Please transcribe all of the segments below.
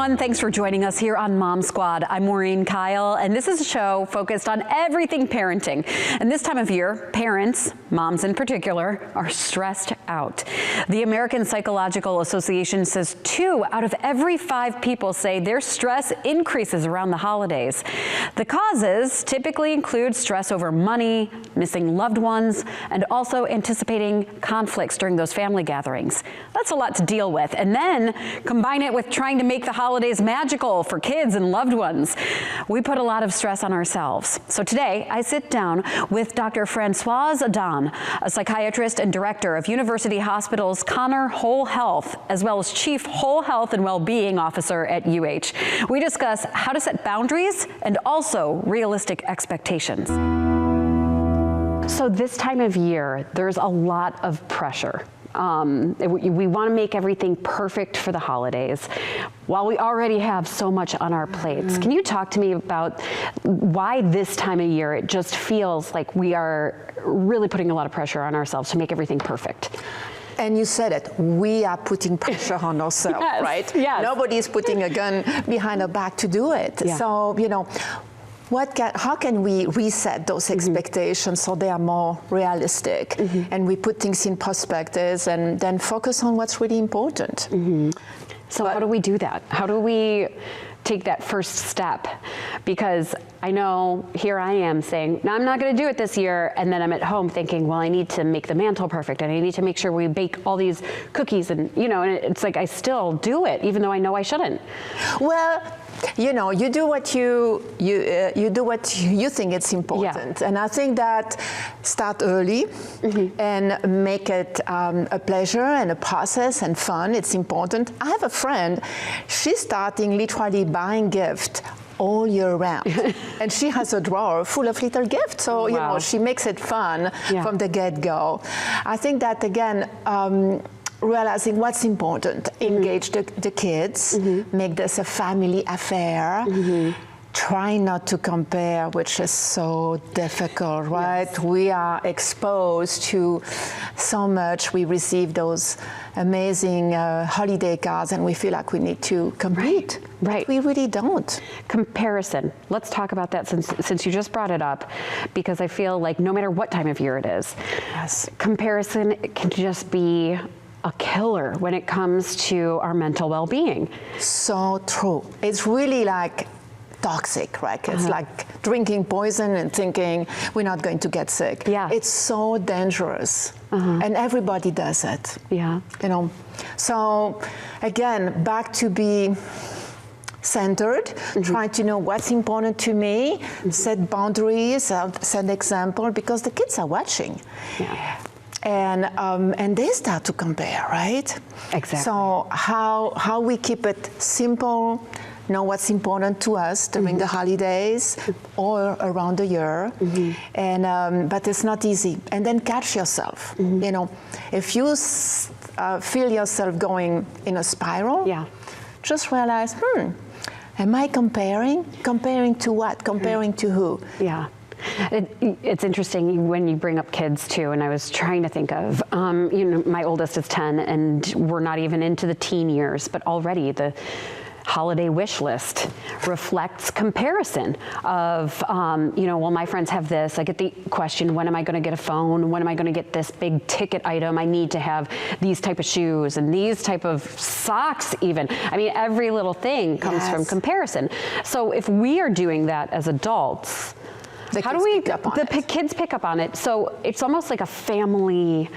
everyone. Thanks for joining us here on Mom Squad. I'm Maureen Kyle, and this is a show focused on everything parenting. And this time of year, parents, moms in particular, are stressed out. The American Psychological Association says 2 out of every 5 people say their stress increases around the holidays. The causes typically include stress over money, missing loved ones, and also anticipating conflicts during those family gatherings. That's a lot to deal with. And then combine it with trying to make the holidays magical for kids and loved ones. We put a lot of stress on ourselves. So today I sit down with Dr. Francoise Adan, a psychiatrist and director of University Hospital's Connor Whole Health, as well as Chief Whole Health and Wellbeing Officer at UH. We discuss how to set boundaries and also realistic expectations. So this time of year, there's a lot of pressure. We want to make everything perfect for the holidays while we already have so much on our plates. Can you talk to me about why this time of year it just feels like we are really putting a lot of pressure on ourselves to make everything perfect? And you said it, we are putting pressure on ourselves, Yes, right? yes. Nobody's putting a gun behind our back to do it. Yeah. So, you know, how can we reset those expectations so they are more realistic and we put things in perspective and then focus on what's really important? So how do we do that? How do we take that first step? Because I know here I am saying, no, I'm not going to do it this year. And then I'm at home thinking, well, I need to make the mantle perfect and I need to make sure we bake all these cookies. And, you know, and it's like I still do it, even though I know I shouldn't. Well, you know, you do what you do what you think it's important, and I think that start early and make it a pleasure and a process and fun. It's important. I have a friend; she's starting literally buying gifts all year round, and she has a drawer full of little gifts. So you know, she makes it fun from the get-go. I think that again. Realizing what's important, engage the kids, make this a family affair, try not to compare, which is so difficult, right? Yes. We are exposed to so much. We receive those amazing holiday cards and we feel like we need to compete. Right. We really don't. Comparison. Let's talk about that since you just brought it up, because I feel like no matter what time of year it is, comparison can just be a killer when it comes to our mental well-being. So true. It's really like toxic, right? It's like drinking poison and thinking we're not going to get sick. Yeah. It's so dangerous. And everybody does it. Yeah. You know. So again, back to be centered, try to know what's important to me, set boundaries, set example, because the kids are watching. Yeah. And they start to compare, right? Exactly. So how we keep it simple, know what's important to us during the holidays or around the year, and but it's not easy. And then catch yourself. You know, if you feel yourself going in a spiral, just realize, am I comparing? Comparing to what? Comparing to who? Yeah. It's interesting when you bring up kids too, and I was trying to think of, you know, my oldest is 10 and we're not even into the teen years, but already the holiday wish list reflects comparison of, you know, well, my friends have this. I get the question, when am I going to get a phone? When am I going to get this big ticket item? I need to have these type of shoes and these type of socks even. I mean, every little thing comes from comparison. So if we are doing that as adults, how do we, kids pick up on it? So it's almost like a family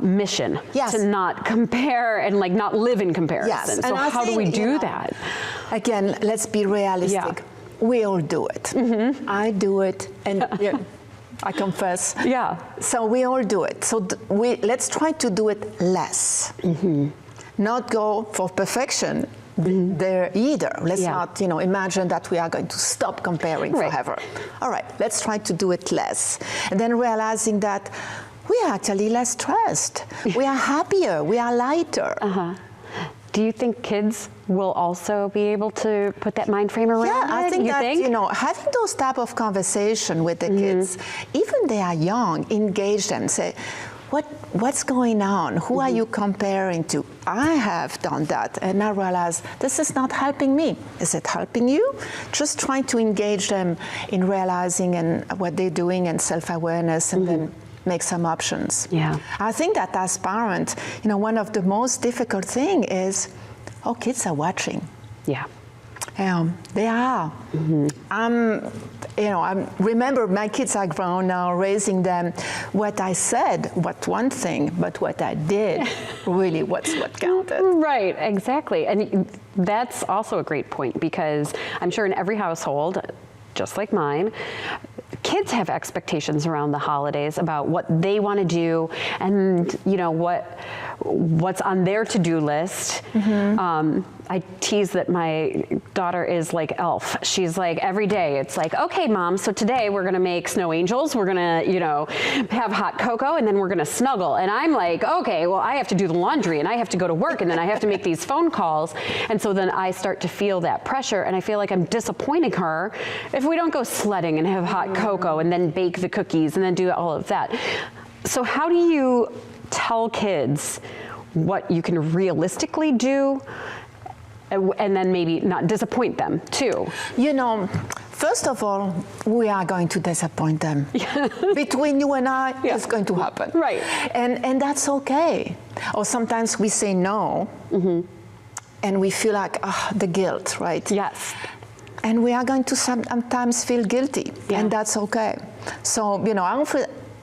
mission to not compare and like not live in comparison. Yes. So how do we do that? Again, let's be realistic. We all do it. I do it, and I confess. Yeah. So we all do it. So let's try to do it less. Not go for perfection. There either. Let's not, you know, imagine that we are going to stop comparing forever. All right, let's try to do it less. And then realizing that we are actually less stressed. We are happier. We are lighter. Do you think kids will also be able to put that mind frame around it? I think you know, having those type of conversation with the kids, even they are young, engage them, say, what's going on? Who are you comparing to? I have done that, and I realized this is not helping me. Is it helping you? Just trying to engage them in realizing and what they're doing and self-awareness, and then make some options. Yeah. I think that as parents, one of the most difficult thing is, kids are watching. Yeah. They are. I remember my kids are grown now, raising them. What I said, one thing, but what I did, really, what's what counted. Right, exactly. And that's also a great point, because I'm sure in every household, just like mine, kids have expectations around the holidays about what they want to do, and what's on their to-do list. I tease that my daughter is like Elf. She's like, every day it's like, okay, Mom, so today we're gonna make snow angels, we're gonna, have hot cocoa, and then we're gonna snuggle. And I'm like, okay, well, I have to do the laundry, and I have to go to work, and then I have to make these phone calls. And so then I start to feel that pressure, and I feel like I'm disappointing her if we don't go sledding and have hot cocoa and then bake the cookies and then do all of that. So how do you tell kids what you can realistically do, and then maybe not disappoint them too? First of all, we are going to disappoint them. Between you and I, it's going to happen. Right. And that's okay. Or sometimes we say no, and we feel like, the guilt, right? Yes. And we are going to sometimes feel guilty, and that's okay. So, I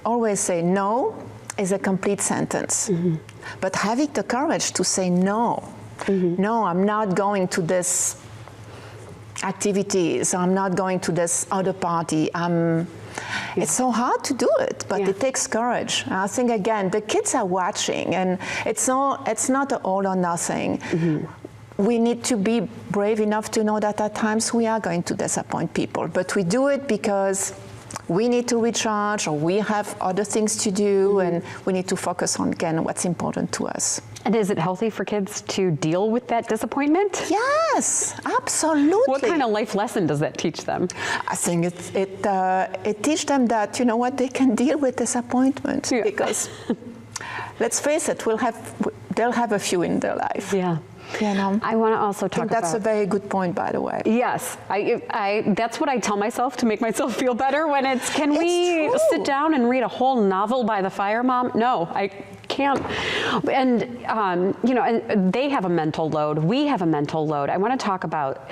always say no is a complete sentence. But having the courage to say no, no, I'm not going to this activities, I'm not going to this other party. It's so hard to do it, but it takes courage. I think, again, the kids are watching, and it's not an all or nothing. We need to be brave enough to know that at times we are going to disappoint people, but we do it because we need to recharge, or we have other things to do, and we need to focus on, again, what's important to us. And is it healthy for kids to deal with that disappointment? Yes, absolutely. What kind of life lesson does that teach them? I think it teaches them that, they can deal with disappointment, because let's face it, they'll have a few in their life. Yeah. I want to also talk about... That's a very good point, by the way. Yes, that's what I tell myself to make myself feel better when it's, can we sit down and read a whole novel by the fire, Mom? No, I can't. And, and they have a mental load. We have a mental load. I want to talk about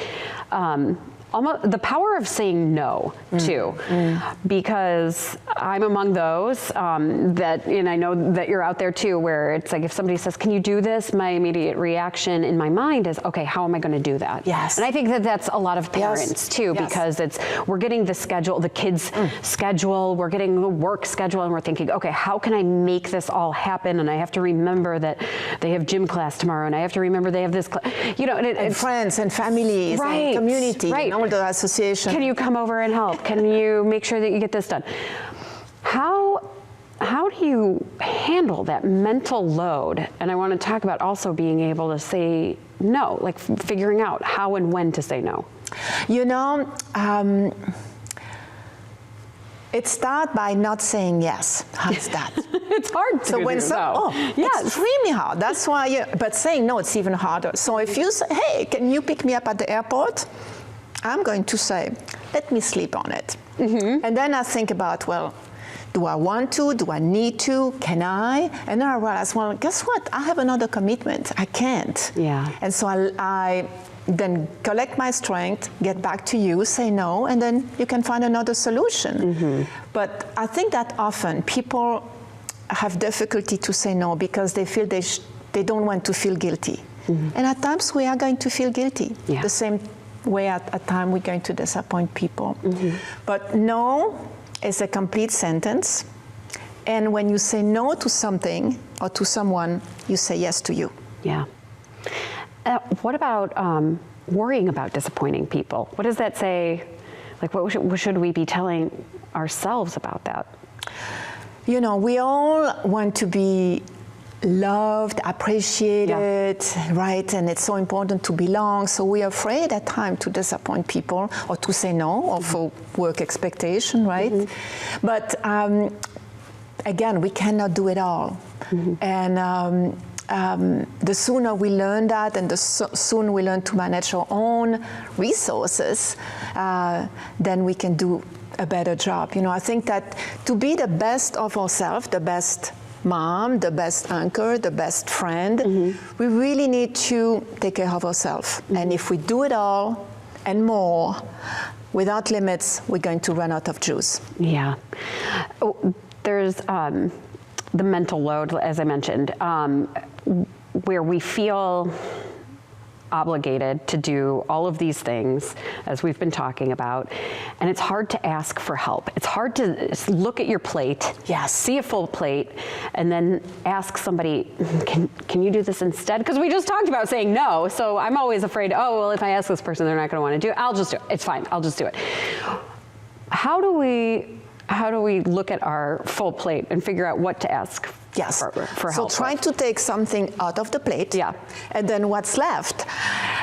almost the power of saying no, too, because I'm among those that, and I know that you're out there too, where it's like if somebody says, can you do this? My immediate reaction in my mind is, okay, how am I going to do that? Yes. And I think that that's a lot of parents too, because we're getting the schedule, the kids' schedule, we're getting the work schedule, and we're thinking, okay, how can I make this all happen? And I have to remember that they have gym class tomorrow, and I have to remember they have this, and friends and families and community. Right. The association. Can you come over and help? Can you make sure that you get this done? How do you handle that mental load? And I want to talk about also being able to say no, like figuring out how and when to say no. It starts by not saying yes. How's that? It's hard to do, extremely hard. That's why, but saying no, it's even harder. So if you say, hey, can you pick me up at the airport? I'm going to say, let me sleep on it. And then I think about, well, do I want to? Do I need to? Can I? And then I realize, well, guess what? I have another commitment. I can't. Yeah. And so I then collect my strength, get back to you, say no, and then you can find another solution. But I think that often people have difficulty to say no because they feel they don't want to feel guilty. And at times we are going to feel guilty. The same way at time we're going to disappoint people. But no is a complete sentence. And when you say no to something or to someone, you say yes to you. Yeah. What about worrying about disappointing people? What does that say? Like, what should we be telling ourselves about that? We all want to be loved, appreciated, right? And it's so important to belong. So we are afraid at times to disappoint people or to say no or for work expectation, right? But again, we cannot do it all. And the sooner we learn that, and the sooner we learn to manage our own resources, then we can do a better job. You know, I think that to be the best of ourselves, the best mom, the best anchor, the best friend, we really need to take care of ourselves. And if we do it all and more, without limits, we're going to run out of juice. Yeah. Oh, there's the mental load, as I mentioned, where we feel obligated to do all of these things, as we've been talking about, and it's hard to ask for help. It's hard to look at your plate, see a full plate, and then ask somebody, can you do this instead? Because we just talked about saying no, so I'm always afraid, oh, well, if I ask this person, they're not going to want to do it. I'll just do it. It's fine. I'll just do it. How do we look at our full plate and figure out what to ask for help? So try to take something out of the plate, and then what's left.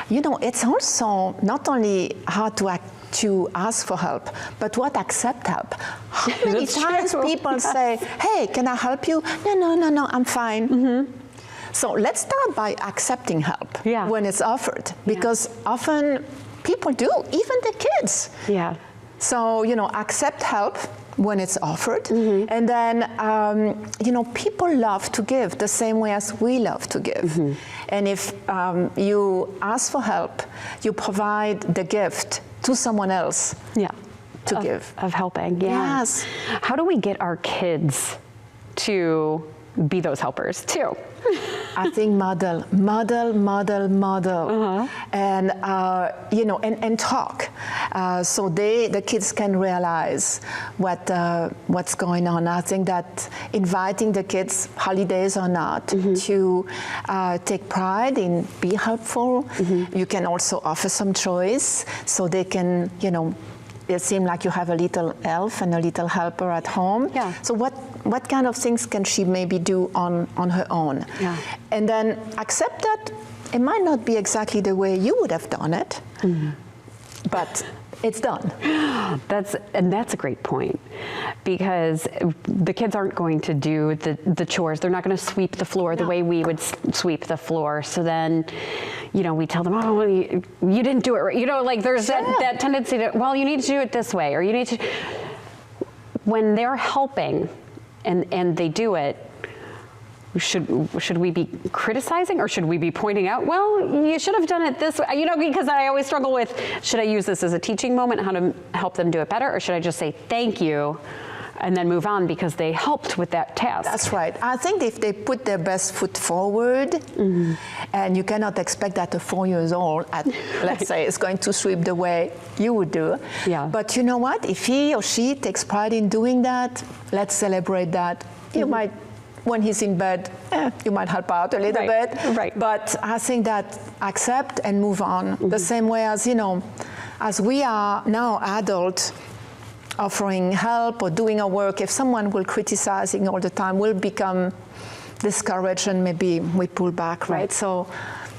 You know, it's also not only hard to ask for help, but what accept help. How many times people say, hey, can I help you? No, I'm fine. So let's start by accepting help when it's offered, because often people do, even the kids. So, you know, accept help when it's offered. And then, you know, people love to give the same way as we love to give. And if you ask for help, you provide the gift to someone else to give. Of helping, Yes. How do we get our kids to be those helpers too? I think model, and you know, and talk, so the kids can realize what's going on. I think that inviting the kids, holidays or not, to take pride in be helpful. You can also offer some choice, so they can, you know, it seems like you have a little elf and a little helper at home. So what kind of things can she maybe do on her own? And then accept that it might not be exactly the way you would have done it, but it's done. That's a great point, because the kids aren't going to do the chores. They're not going to sweep the floor the way we would sweep the floor. So then, you know, we tell them, oh, you didn't do it right. You know, like there's that tendency to, well, you need to do it this way, or you need to. When they're helping and they do it, should we be criticizing, or should we be pointing out, well, you should have done it this way? You know, because I always struggle with, should I use this as a teaching moment, how to help them do it better, or should I just say thank you and then move on because they helped with that task? That's right. I think if they put their best foot forward, and you cannot expect that a 4 years old, let's say, is going to sweep the way you would do. But you know what? If he or she takes pride in doing that, let's celebrate that. You might, when he's in bed, you might help out a little bit. But I think that accept and move on. The same way as, you know, as we are now adults, offering help or doing our work, if someone will criticizing all the time, we'll become discouraged and maybe we pull back, right? So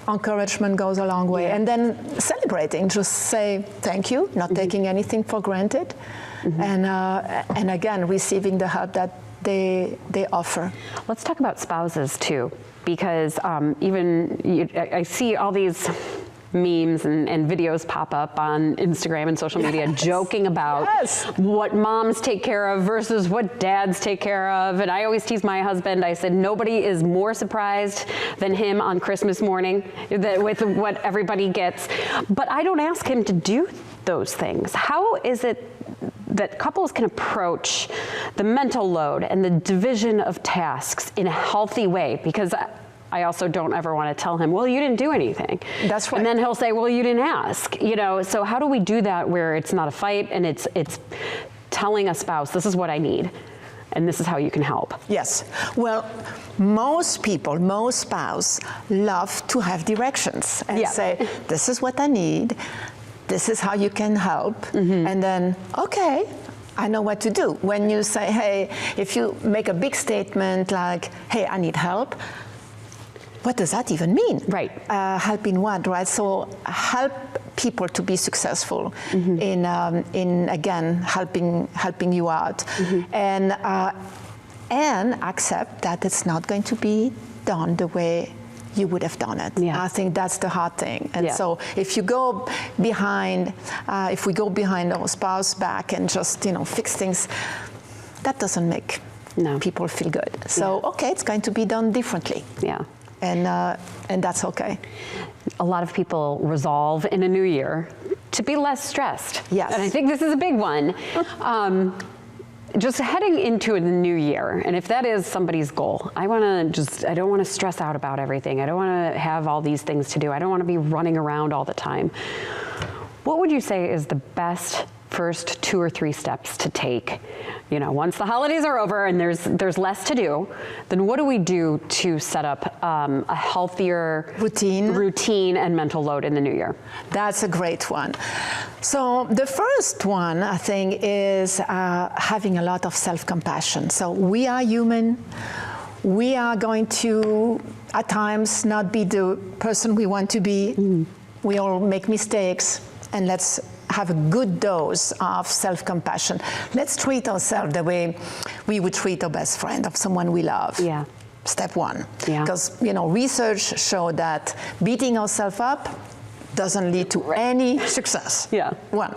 encouragement goes a long way. And then celebrating, just say thank you, not taking anything for granted, and again, receiving the help that they offer. Let's talk about spouses too, because I see all these memes and videos pop up on Instagram and social media joking about what moms take care of versus what dads take care of. And I always tease my husband, I said, nobody is more surprised than him on Christmas morning with what everybody gets. But I don't ask him to do those things. How is it that couples can approach the mental load and the division of tasks in a healthy way? Because I also don't ever want to tell him, well, you didn't do anything. That's right. And then he'll say, well, you didn't ask. You know, so how do we do that where it's not a fight and it's telling a spouse, this is what I need, and this is how you can help? Yes. Well, most people, most spouses love to have directions and say, this is what I need, this is how you can help, and then, okay, I know what to do. When you say, hey, if you make a big statement like, hey, I need help, what does that even mean? Help in what, right? So help people to be successful in again helping you out, and accept that it's not going to be done the way you would have done it. Yeah. I think that's the hard thing. And Yeah. so if you go behind, if we go behind our spouse back and just, fix things, that doesn't make people feel good. So, okay, it's going to be done differently. Yeah. And that's okay. A lot of people resolve in a new year to be less stressed. Yes. And I think this is a big one. Just heading into the new year, and if that is somebody's goal, I don't want to stress out about everything. I don't want to have all these things to do. I don't want to be running around all the time. What would you say is the best first 2 or 3 steps to take? Once the holidays are over and there's less to do, then what do we do to set up a healthier routine and mental load in the new year? That's a great one. So the first one, I think, is having a lot of self-compassion. So we are human. We are going to, at times, not be the person we want to be. Mm. We all make mistakes, and let's have a good dose of self-compassion. Let's treat ourselves the way we would treat our best friend, of someone we love. Yeah. Step one. Yeah. Because, research showed that beating ourselves up doesn't lead to any success. Yeah. 1.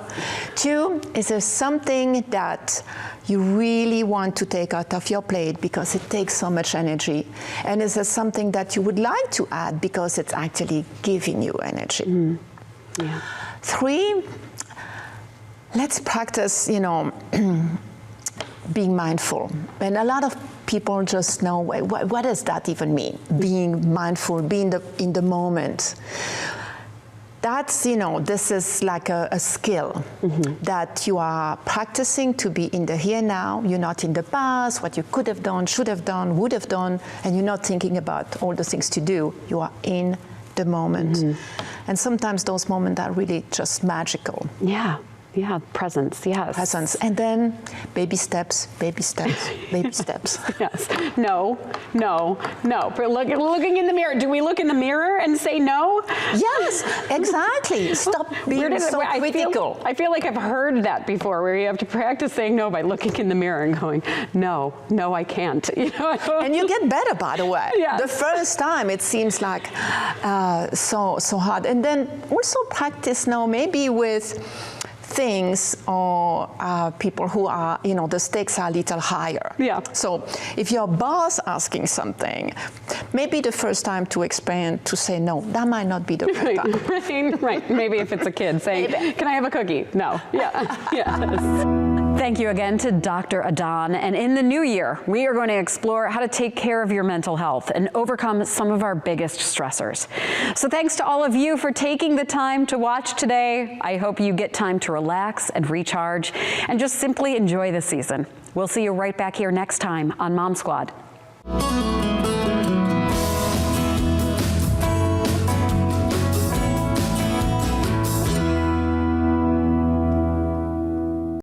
2, is there something that you really want to take out of your plate because it takes so much energy? And is there something that you would like to add because it's actually giving you energy? Mm. Yeah. 3, let's practice, being mindful. And a lot of people just know, what does that even mean? Being mindful, being in the moment. That's, this is like a skill that you are practicing to be in the here now. You're not in the past, what you could have done, should have done, would have done, and you're not thinking about all the things to do. You are in the moment. And sometimes those moments are really just magical. Yeah. Yeah, presence, yes. Presence. And then baby steps, baby steps, baby steps. Yes. No. But looking in the mirror. Do we look in the mirror and say no? Yes, exactly. Stop being so critical. I feel like I've heard that before, where you have to practice saying no by looking in the mirror and going, no, I can't. And you get better, by the way. Yes. The first time it seems like so hard. And then also practice now maybe with things or people who are, the stakes are a little higher. Yeah. So if your boss asking something, maybe the first time to explain, to say no, that might not be the right time. Right. Maybe if it's a kid saying, can I have a cookie? No. Yeah. Yes. Thank you again to Dr. Adan. And in the new year, we are going to explore how to take care of your mental health and overcome some of our biggest stressors. So thanks to all of you for taking the time to watch today. I hope you get time to relax and recharge and just simply enjoy the season. We'll see you right back here next time on Mom Squad.